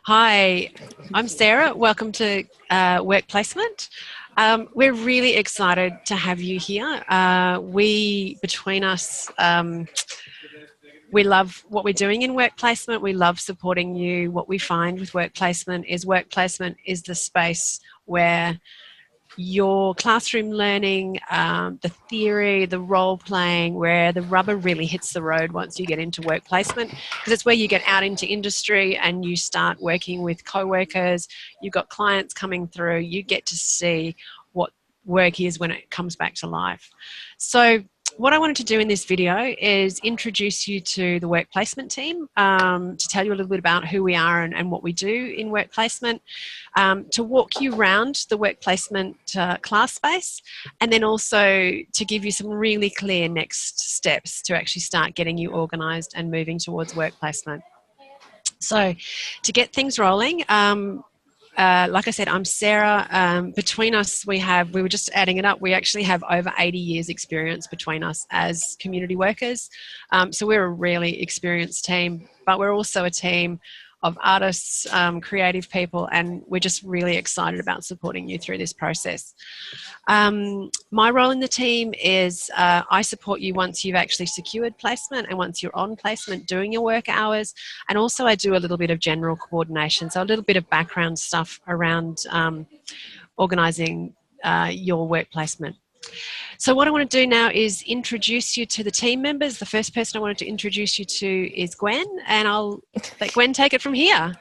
Hi, I'm Sarah. Welcome to Work Placement. We're really excited to have you here. Between us, we love what we're doing in work placement. We love supporting you. What we find with work placement is the space where your classroom learning, the theory, the role playing, where the rubber really hits the road once you get into work placement, because it's where you get out into industry and you start working with co-workers. You've got clients coming through. You get to see what work is when it comes back to life. So what I wanted to do in this video is introduce you to the work placement team, to tell you a little bit about who we are and what we do in work placement, to walk you around the work placement class space, and then also to give you some really clear next steps to actually start getting you organised and moving towards work placement. So to get things rolling, like I said, I'm Sarah. Between us, we were just adding it up, we actually have over 80 years experience between us as community workers. So we're a really experienced team, but we're also a team of artists, creative people, and we're just really excited about supporting you through this process. My role in the team is I support you once you've actually secured placement and once you're on placement doing your work hours, and also I do a little bit of general coordination, so a little bit of background stuff around organising your work placement. So what I want to do now is introduce you to the team members. The first person I wanted to introduce you to is Gwen, and I'll let Gwen take it from here.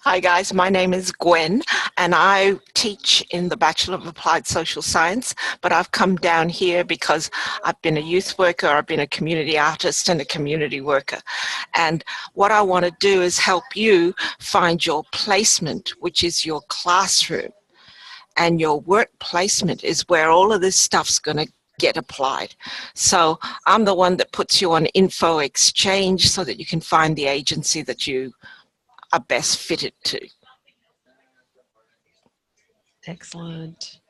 Hi guys, my name is Gwen and I teach in the Bachelor of Applied Social Science, but I've come down here because I've been a youth worker, I've been a community artist and a community worker. And what I want to do is help you find your placement, which is your classroom. And your work placement is where all of this stuff's going to get applied. So I'm the one that puts you on info exchange so that you can find the agency that you are best fitted to. Excellent.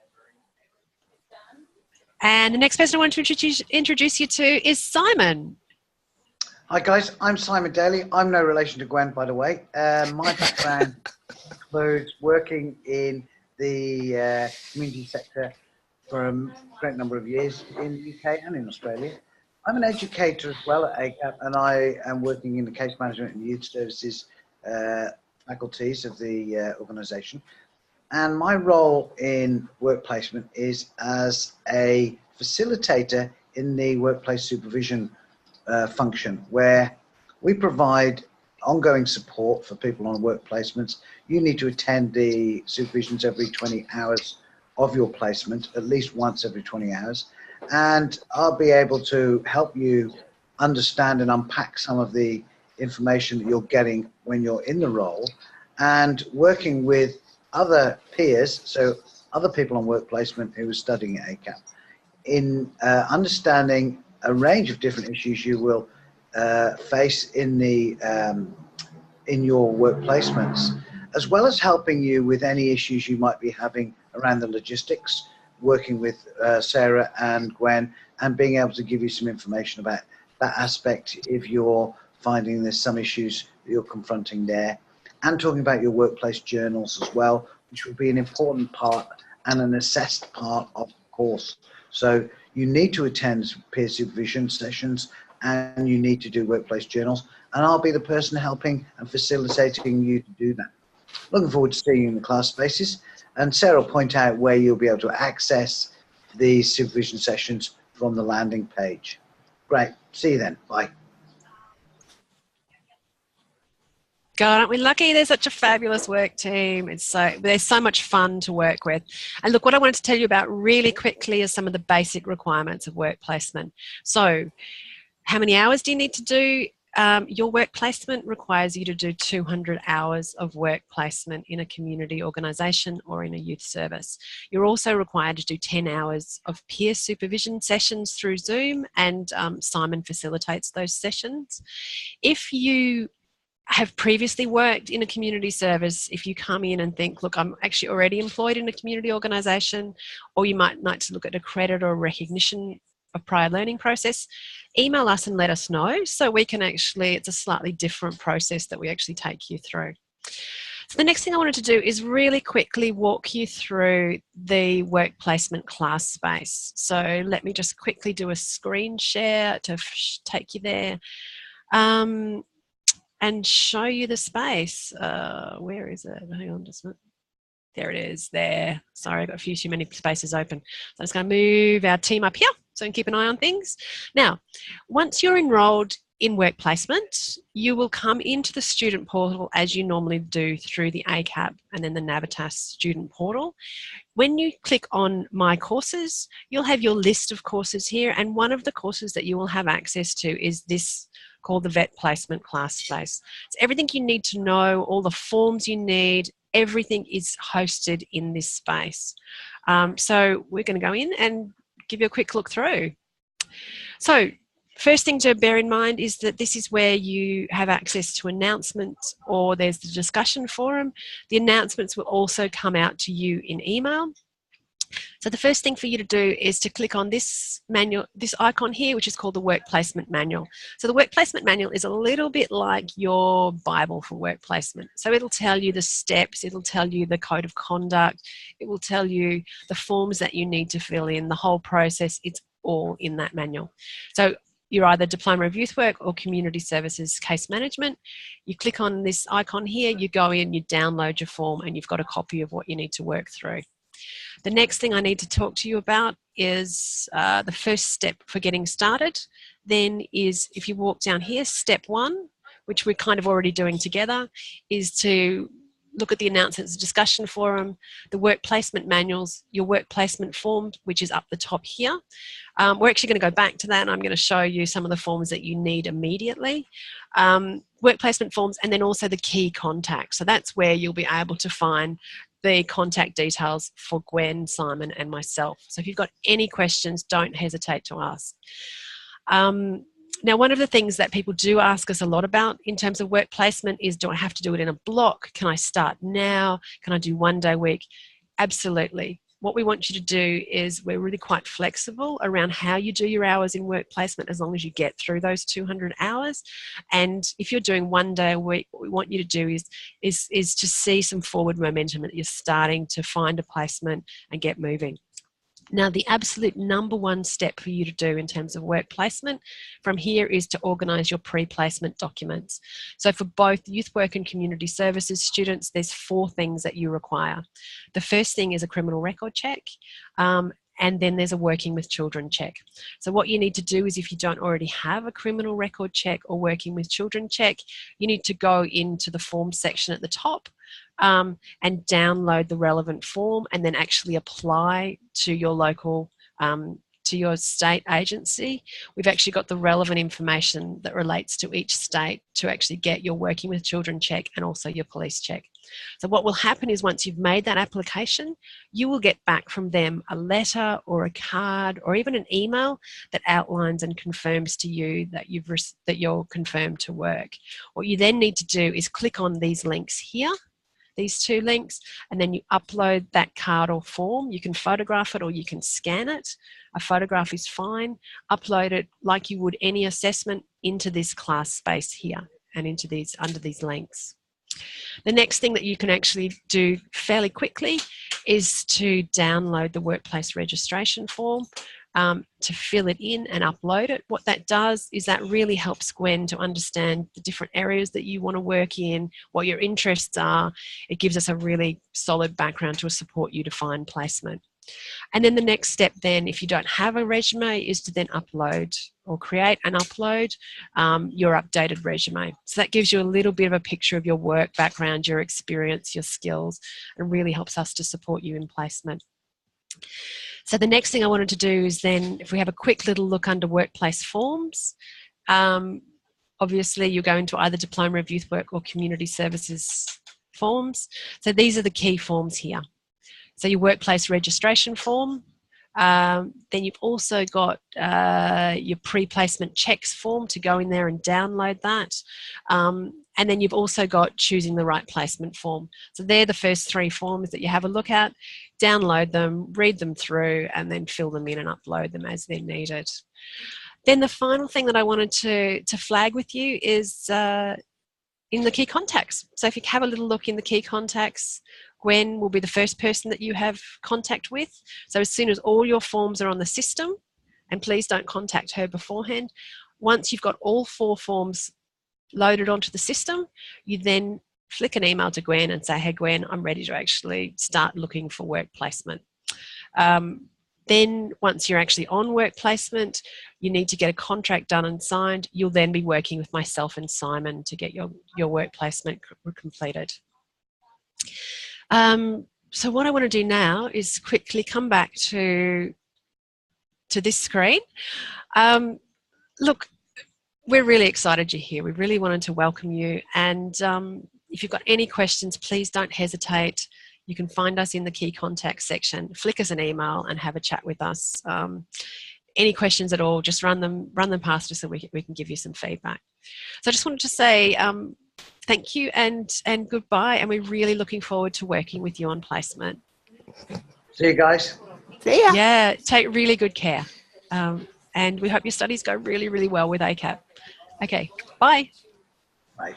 And the next person I want to introduce you to is Simon. Hi guys, I'm Simon Daly. I'm no relation to Gwen, by the way. My background includes working in the community sector for a great number of years in the UK and in Australia. I'm an educator as well at ACAP, and I am working in the case management and youth services faculties of the organisation. And my role in work placement is as a facilitator in the workplace supervision function, where we provide ongoing support for people on work placements. You need to attend the supervisions every 20 hours of your placement, at least once every 20 hours. And I'll be able to help you understand and unpack some of the information that you're getting when you're in the role, and working with other peers, so other people on work placement who are studying at ACAP, in understanding a range of different issues you will face in your work placements, as well as helping you with any issues you might be having around the logistics, working with Sarah and Gwen, and being able to give you some information about that aspect if you're finding there's some issues that you're confronting there, and talking about your workplace journals as well, which will be an important part and an assessed part of the course. So you need to attend peer supervision sessions and you need to do workplace journals, and I'll be the person helping and facilitating you to do that. Looking forward to seeing you in the class spaces, and Sarah will point out where you'll be able to access the supervision sessions from the landing page. Great, see you then, bye. God, aren't we lucky? There's such a fabulous work team. There's so much fun to work with. And look, what I wanted to tell you about really quickly is some of the basic requirements of work placement. So how many hours do you need to do? Your work placement requires you to do 200 hours of work placement in a community organisation or in a youth service. You're also required to do 10 hours of peer supervision sessions through Zoom, and Simon facilitates those sessions. If you have previously worked in a community service, if you come in and think, look, I'm actually already employed in a community organisation, or you might like to look at a credit or recognition of prior learning process, email us and let us know, so we can actually, it's a slightly different process that we actually take you through. So the next thing I wanted to do is really quickly walk you through the work placement class space. So let me just quickly do a screen share to take you there and show you the space. Where is it? Hang on just a minute. There it is, there. Sorry, I've got a few too many spaces open. So I'm just going to move our team up here so we can keep an eye on things. Now, once you're enrolled in work placement, you will come into the student portal as you normally do through the ACAP and then the Navitas student portal. When you click on My Courses, you'll have your list of courses here, and one of the courses that you will have access to is this called the Vet Placement Class Space. It's everything you need to know, all the forms you need, everything is hosted in this space. So we're going to go in and give you a quick look through. So first thing to bear in mind is that this is where you have access to announcements, or there's the discussion forum. The announcements will also come out to you in email. So the first thing for you to do is to click on this manual, this icon here, which is called the Work Placement Manual. So the Work Placement Manual is a little bit like your Bible for work placement. So it'll tell you the steps, it'll tell you the code of conduct, it will tell you the forms that you need to fill in, the whole process. It's all in that manual. So you're either Diploma of Youth Work or Community Services Case Management. You click on this icon here, you go in, you download your form, and you've got a copy of what you need to work through. The next thing I need to talk to you about is the first step for getting started. Then is, if you walk down here, step 1, which we're kind of already doing together, is to look at the announcements discussion forum, the work placement manuals, your work placement form, which is up the top here. We're actually going to go back to that, and I'm going to show you some of the forms that you need immediately. Work placement forms, and then also the key contact. So that's where you'll be able to find the contact details for Gwen, Simon, and myself. So if you've got any questions, don't hesitate to ask. Now, one of the things that people do ask us a lot about in terms of work placement is, do I have to do it in a block? Can I start now? Can I do 1 day a week? Absolutely. What we want you to do is, we're really quite flexible around how you do your hours in work placement, as long as you get through those 200 hours. And if you're doing 1 day a week, what we want you to do is to see some forward momentum, that you're starting to find a placement and get moving. Now, the absolute number 1 step for you to do in terms of work placement from here is to organise your pre-placement documents. So for both youth work and community services students, there's 4 things that you require. The first thing is a criminal record check, and then there's a working with children check. So what you need to do is, if you don't already have a criminal record check or working with children check, you need to go into the form section at the top and download the relevant form, and then actually apply to your local, to your state agency. We've actually got the relevant information that relates to each state to actually get your working with children check and also your police check. So what will happen is, once you've made that application, you will get back from them a letter or a card or even an email that outlines and confirms to you that you're confirmed to work. What you then need to do is click on these links here, these 2 links, and then you upload that card or form. You can photograph it or you can scan it. A photograph is fine. Upload it like you would any assessment into this class space here and into these, under these links. The next thing that you can actually do fairly quickly is to download the workplace registration form, to fill it in and upload it. What that does is that really helps Gwen to understand the different areas that you want to work in, what your interests are. It gives us a really solid background to support you to find placement. And then the next step then, if you don't have a resume, is to then upload or create and upload your updated resume. So that gives you a little bit of a picture of your work background, your experience, your skills, and really helps us to support you in placement. So the next thing I wanted to do is then, if we have a quick little look under workplace forms, obviously you're going to either Diploma of Youth Work or Community Services forms. So these are the key forms here. So your workplace registration form, then you've also got your pre-placement checks form to go in there and download that. And then you've also got choosing the right placement form. So they're the first 3 forms that you have a look at. Download them, read them through, and then fill them in and upload them as they're needed. Then the final thing that I wanted to flag with you is in the key contacts. So if you have a little look in the key contacts, Gwen will be the first person that you have contact with. So as soon as all your forms are on the system, and please don't contact her beforehand, once you've got all 4 forms loaded onto the system, you then flick an email to Gwen and say, hey Gwen, I'm ready to actually start looking for work placement. Then once you're actually on work placement, you need to get a contract done and signed. You'll then be working with myself and Simon to get your work placement completed. So what I want to do now is quickly come back to this screen. Look, we're really excited you're here. We really wanted to welcome you. And if you've got any questions, please don't hesitate. You can find us in the key contact section, flick us an email and have a chat with us. Any questions at all, just run them past us so we can give you some feedback. So I just wanted to say thank you and goodbye. And we're really looking forward to working with you on placement. See you guys. See ya. Yeah, take really good care. And we hope your studies go really, really well with ACAP. Okay, bye. Bye.